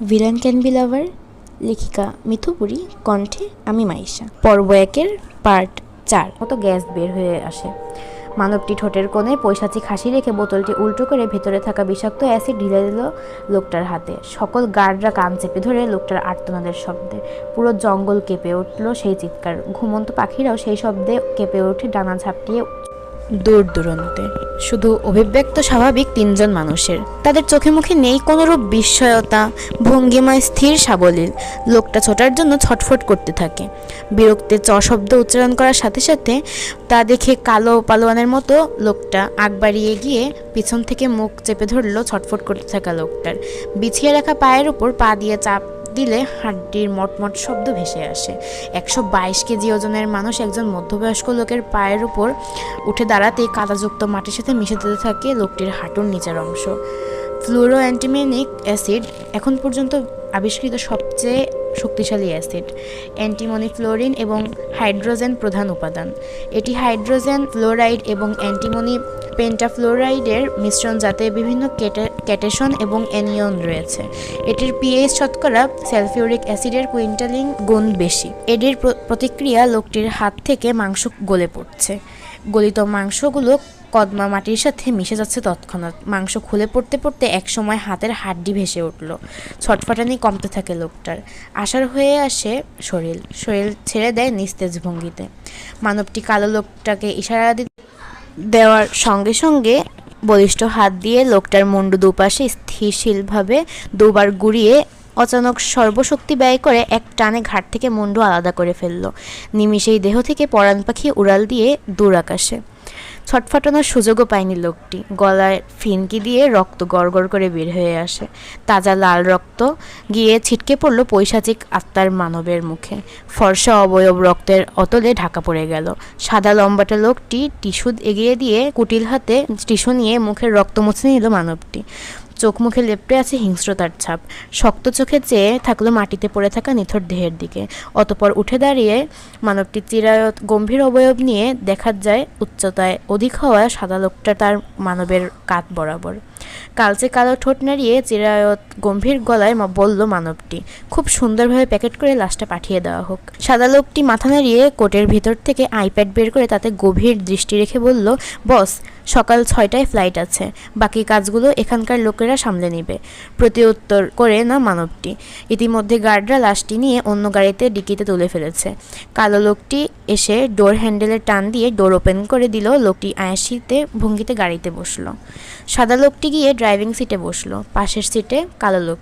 Villain can be লাভার, লেখিকা মিথুপুরী, কণ্ঠে আমি মাইশা। পর্ব 1-এর পার্ট 4। মতো গ্যাস বের হয়ে আসে। মানবটি ঠোঁটের কোণে পৈশাচিক হাসি রেখে বোতলটি উল্টো করে ভেতরে থাকা বিষাক্ত অ্যাসিড ঢেলে দিল লোকটার হাতে। সকল গার্ডরা কান চেপে ধরে লোকটার আর্তনাদের শব্দে। পুরো জঙ্গল কেঁপে উঠল সেই চিৎকার। ঘুমন্ত পাখিরাও সেই শব্দে কেঁপে ওঠে ডানা ঝাপটিয়ে দূর দূরান্তে। শুধু অভিব্যক্ত স্বাভাবিক 3 জন মানুষের। তাদের চোখে মুখে নেই কোনোরূপ বিস্ময়তা, ভঙ্গিমায় স্থির সাবলীল। লোকটা ছোটার জন্য ছটফট করতে থাকে। বিরক্তে চ শব্দ উচ্চারণ করার সাথে সাথে তা দেখে কালো পালোয়ানের মতো লোকটা আগ বাড়িয়ে গিয়ে পিছন থেকে মুখ চেপে ধরল ছটফট করতে থাকা লোকটার। বিছিয়ে রাখা পায়ের উপর পা দিয়ে চাপ দিলে হাড্ডির মটমট শব্দ ভেসে আসে। 122 কেজি ওজনের মানুষ একজন মধ্যবয়স্ক লোকের পায়ের উপর উঠে দাঁড়াতেই কাদাযুক্ত মাটির সাথে মিশে যেতে থাকে লোকটির হাঁটুর নিচের অংশ। ফ্লুরো অ্যান্টিমেনিক অ্যাসিড এখন পর্যন্ত আবিষ্কৃত সবচেয়ে শক্তিশালী অ্যাসিড। অ্যান্টিমনি ফ্লোরিন এবং হাইড্রোজেন প্রধান উপাদান। এটি হাইড্রোজেন ফ্লোরাইড এবং অ্যান্টিমনি পেন্টাফ্লোরাইডের মিশ্রণ, যাতে বিভিন্ন ক্যাটেশন এবং অ্যানিয়ন রয়েছে। এটির পিএইচ শতকরা সালফিউরিক অ্যাসিডের কুইন্টালিন গুণ বেশি। এটির প্রতিক্রিয়া লোকটির হাত থেকে মাংস গলে পড়ছে। গলিত মাংসগুলো কদমা মাটির সাথে মিশে যাচ্ছে তৎক্ষণাৎ। মাংস খুলে পড়তে পড়তে একসময় হাতের হাড্ডি ভেসে উঠল। ছটফটানি কমতে থাকে লোকটার। আশার হয়ে আসে শরীর ছেড়ে দেয় নিস্তেজ ভঙ্গিতে। মানবটি কালো লোকটাকে ইশারা দেওয়ার সঙ্গে সঙ্গে বলিষ্ঠ হাত দিয়ে লোকটার মুন্ডু দুপাশে স্থিরশীলভাবে দুবার ঘুরিয়ে অচানক সর্বশক্তি ব্যয় করে এক টানে ঘাট থেকে মুন্ডু আলাদা করে ফেলল। নিমিষেই দেহ থেকে পরাণ পাখি উড়াল দিয়ে দূর আকাশে। ছটফটানোর সুযোগও পায়নি লোকটি। গলায় ফিনকি দিয়ে রক্ত গড়গড় করে বের হয়ে আসে। তাজা লাল রক্ত গিয়ে ছিটকে পড়ল পৈশাচিক আত্মার মানবের মুখে। ফর্সা অবয়ব রক্তের অতলে ঢাকা পড়ে গেল। সাদা লম্বাটা লোকটি টিস্যু এগিয়ে দিয়ে কুটিল হাতে টিস্যু নিয়ে মুখের রক্ত মুছে নিল মানবটি। চোখ মুখে লেপ্টে আছে হিংস্রতার ছাপ। শক্ত চোখে চেয়ে থাকলো মাটিতে পড়ে থাকা নিথর দেহের দিকে। অতঃপর উঠে দাঁড়িয়ে মানবটি চিরায়ত গম্ভীর অবয়ব নিয়ে দেখা যায় উচ্চতায় অধিক হওয়া সাদা লোকটা তার মানবের কাঁধ বরাবর। কালচে কালো ঠোঁট নাড়িয়ে চিরায়ত গম্ভীর গলায় বলল মানবটি, খুব সুন্দরভাবে প্যাকেট করে লাশটা পাঠিয়ে দেওয়া হোক। সাদা লোকটি মাথা নাড়িয়ে কোটের ভিতর থেকে আইপ্যাড বের করে তাতে গভীর দৃষ্টি রেখে বলল, বস, সকাল 6টায় ফ্লাইট আছে। বাকি কাজগুলো এখানকার লোকেরা সামলে নেবে। প্রতি উত্তর করে না মানবটি। ইতিমধ্যে গার্ডরা লাশটি নিয়ে অন্য গাড়িতে ডিকিতে তুলে ফেলেছে। কালো লোকটি এসে ডোর হ্যান্ডেলের টান দিয়ে ডোর ওপেন করে দিল। লোকটি আয়াসিতে ভঙ্গিতে গাড়িতে বসলো। সাদা লোকটি গিয়ে ড্রাইভিং সিটে বসলো। পাশের সিটে কালো লোক।